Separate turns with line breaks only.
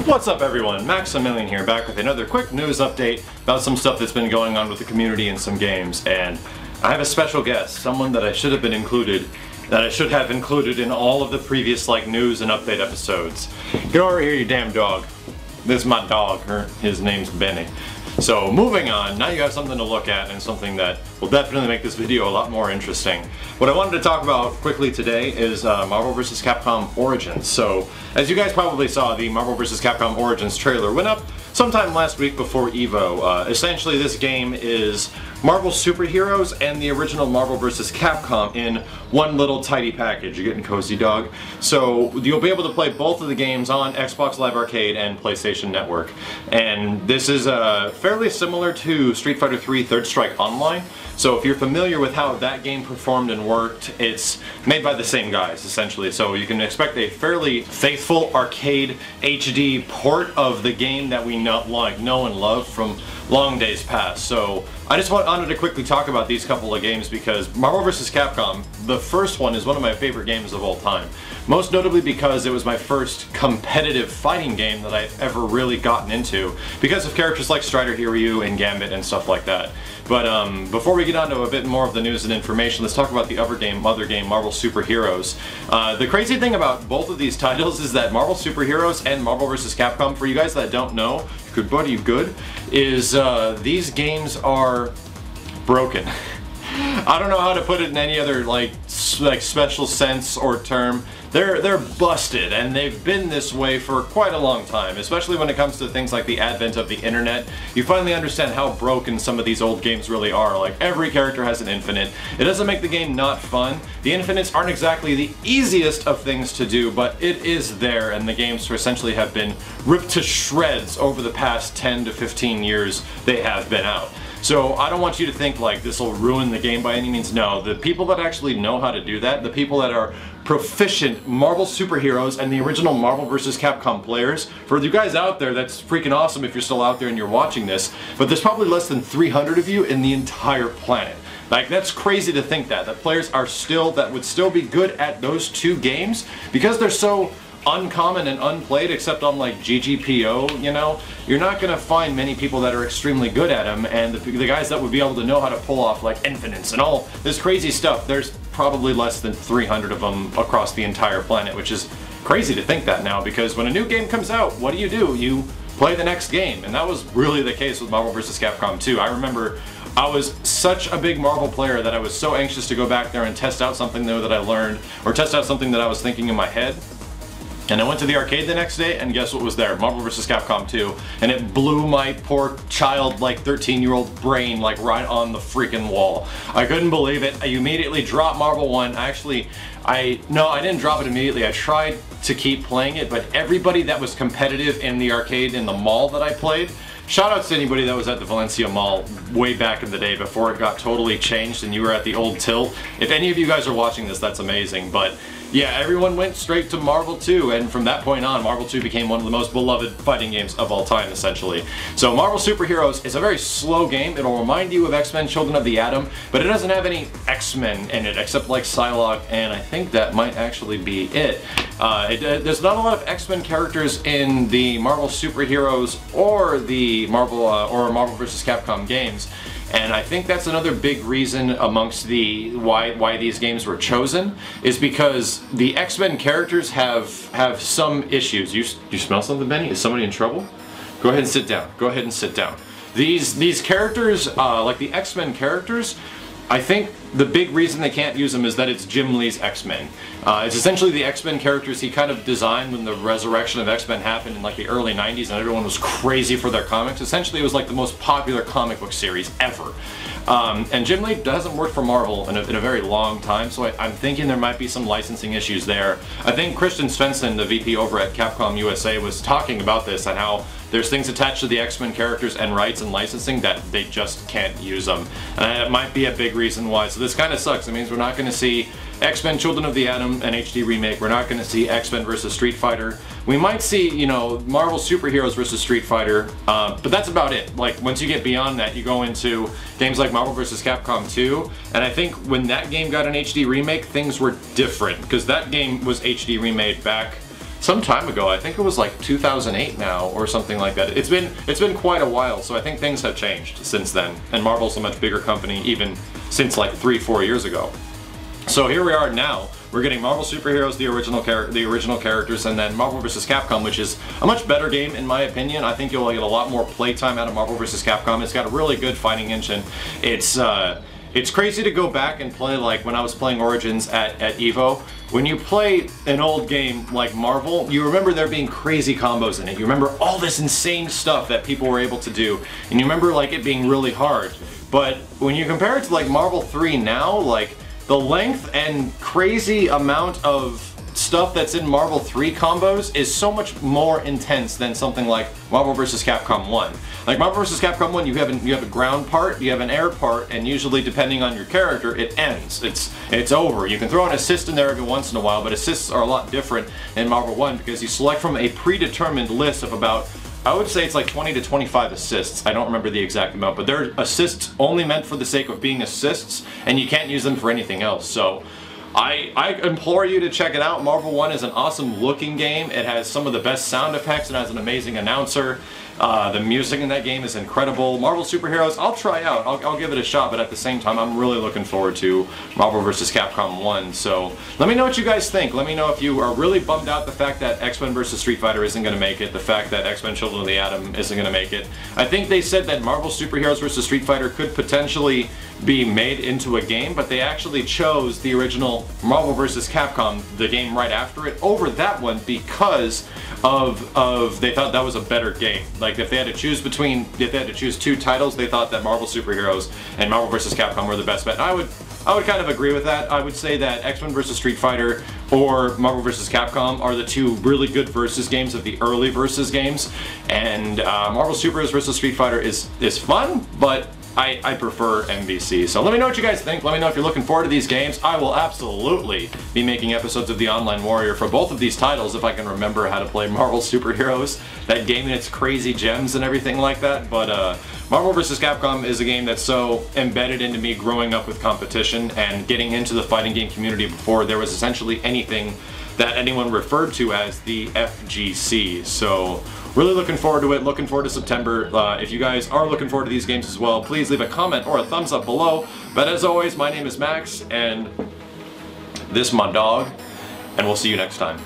What's up everyone, Maximilian here, back with another quick news update about some stuff that's been going on with the community and some games, and I have a special guest, someone that I should have included in all of the previous news and update episodes. Get over here, you damn dog. This is my dog, his name's Benny. So moving on, now you have something to look at and something that will definitely make this video a lot more interesting. What I wanted to talk about quickly today is Marvel vs. Capcom Origins. So as you guys probably saw, the Marvel vs. Capcom Origins trailer went up sometime last week before EVO. Essentially this game is Marvel superheroes and the original Marvel vs. Capcom in one little tidy package. You're getting cozy, dog? So you'll be able to play both of the games on Xbox Live Arcade and PlayStation Network. And this is fairly similar to Street Fighter III Third Strike Online. So if you're familiar with how that game performed and worked, it's made by the same guys, essentially. So you can expect a fairly faithful arcade HD port of the game that we know and love from long days past. So I just wanted to quickly talk about these couple of games because Marvel vs. Capcom, the first one, is one of my favorite games of all time. Most notably because it was my first competitive fighting game that I've ever really gotten into because of characters like Strider Hiryu and Gambit and stuff like that. But before we get on to a bit more of the news and information, let's talk about the other game, Marvel Superheroes. The crazy thing about both of these titles is that Marvel Superheroes and Marvel vs. Capcom, for you guys that don't know, good buddy, you good, is these games are broken. I don't know how to put it in any other special sense or term. They're busted, and they've been this way for quite a long time, especially when it comes to things like the advent of the internet. You finally understand how broken some of these old games really are. Like, every character has an infinite. It doesn't make the game not fun. The infinites aren't exactly the easiest of things to do, but it is there, and the games essentially have been ripped to shreds over the past 10 to 15 years they have been out. So I don't want you to think like this will ruin the game by any means. No, the people that actually know how to do that, the people that are proficient Marvel superheroes and the original Marvel vs. Capcom players, for you guys out there, that's freaking awesome if you're still out there and you're watching this, but there's probably less than 300 of you in the entire planet. Like, that's crazy to think that players are that would still be good at those two games because they're so uncommon and unplayed, except on like GGPO, you know, you're not gonna find many people that are extremely good at them, and the guys that would be able to know how to pull off like infinites and all this crazy stuff, there's probably less than 300 of them across the entire planet, which is crazy to think that now, because when a new game comes out, what do? You play the next game, and that was really the case with Marvel vs. Capcom 2. I remember I was such a big Marvel player that I was so anxious to go back there and test out something new that I learned, or test out something that I was thinking in my head. And I went to the arcade the next day, and guess what was there? Marvel vs. Capcom 2. And it blew my poor child, 13-year-old brain, right on the freaking wall. I couldn't believe it. I immediately dropped Marvel 1. I didn't drop it immediately. I tried to keep playing it, but everybody that was competitive in the arcade in the mall that I played, shout outs to anybody that was at the Valencia Mall way back in the day before it got totally changed and you were at the old Till. If any of you guys are watching this, that's amazing. But yeah, everyone went straight to Marvel 2, and from that point on, Marvel 2 became one of the most beloved fighting games of all time, essentially. So Marvel Superheroes is a very slow game. It'll remind you of X-Men Children of the Atom, but it doesn't have any X-Men in it, except like Psylocke, and I think that might actually be it. There's not a lot of X-Men characters in the Marvel Superheroes or the Marvel vs. Capcom games. And I think that's another big reason amongst the why these games were chosen, is because the X-Men characters have some issues. You smell something, Benny? Is somebody in trouble? Go ahead and sit down. Go ahead and sit down. These characters, like the X-Men characters, I think the big reason they can't use them is that it's Jim Lee's X-Men. It's essentially the X-Men characters he kind of designed when the resurrection of X-Men happened in the early 90s and everyone was crazy for their comics. Essentially it was the most popular comic book series ever. And Jim Lee hasn't worked for Marvel in a very long time, so I'm thinking there might be some licensing issues there. I think Christian Svensson, the VP over at Capcom USA, was talking about this and how there's things attached to the X-Men characters and rights and licensing that they just can't use them. And that might be a big reason why. So this kind of sucks. It means we're not going to see X-Men Children of the Atom, an HD remake. We're not going to see X-Men vs. Street Fighter. We might see, Marvel Superheroes vs. Street Fighter, but that's about it. Once you get beyond that, you go into games like Marvel vs. Capcom 2, and I think when that game got an HD remake, things were different, because that game was HD remade back some time ago. I think it was like 2008 now or something like that. It's been quite a while, so I think things have changed since then. And Marvel's a much bigger company even since like 3-4 years ago. So here we are now. We're getting Marvel Super Heroes, the original characters, and then Marvel vs. Capcom, which is a much better game in my opinion. I think you'll get a lot more playtime out of Marvel vs. Capcom. It's got a really good fighting engine. It's crazy to go back and play like when I was playing Origins at EVO. When you play an old game like Marvel, you remember there being crazy combos in it. You remember all this insane stuff that people were able to do, and you remember like it being really hard. But when you compare it to like Marvel 3 now, like the length and crazy amount of stuff that's in Marvel 3 combos is so much more intense than something like Marvel vs. Capcom 1. Like Marvel vs. Capcom 1, you have a ground part, you have an air part, and usually depending on your character, it ends. It's over. You can throw an assist in there every once in a while, but assists are a lot different in Marvel 1 because you select from a predetermined list of about, I would say it's like 20 to 25 assists. I don't remember the exact amount, but they're assists only meant for the sake of being assists, and you can't use them for anything else. So I implore you to check it out. Marvel 1 is an awesome looking game. It has some of the best sound effects. It has an amazing announcer. The music in that game is incredible. Marvel Super Heroes, I'll try out. I'll give it a shot, but at the same time, I'm really looking forward to Marvel vs. Capcom 1. So let me know what you guys think. Let me know if you are really bummed out the fact that X-Men vs. Street Fighter isn't going to make it, the fact that X-Men Children of the Atom isn't going to make it. I think they said that Marvel Super Heroes vs. Street Fighter could potentially be made into a game, but they actually chose the original Marvel vs. Capcom, the game right after it, over that one because of they thought that was a better game. Like if they had to choose two titles, they thought that Marvel Super Heroes and Marvel vs. Capcom were the best bet. And I would kind of agree with that. I would say that X-Men vs. Street Fighter or Marvel vs. Capcom are the two really good versus games of the early versus games, and Marvel Super Heroes vs. Street Fighter is fun, but I prefer MVC. So let me know what you guys think. Let me know if you're looking forward to these games. I will absolutely be making episodes of The Online Warrior for both of these titles if I can remember how to play Marvel Super Heroes, that game and its crazy gems and everything like that. But Marvel vs. Capcom is a game that's so embedded into me growing up with competition and getting into the fighting game community before there was essentially anything that anyone referred to as the FGC. So really looking forward to it, looking forward to September. If you guys are looking forward to these games as well, please leave a comment or a thumbs up below. But as always, my name is Max, and this is my dog, and we'll see you next time.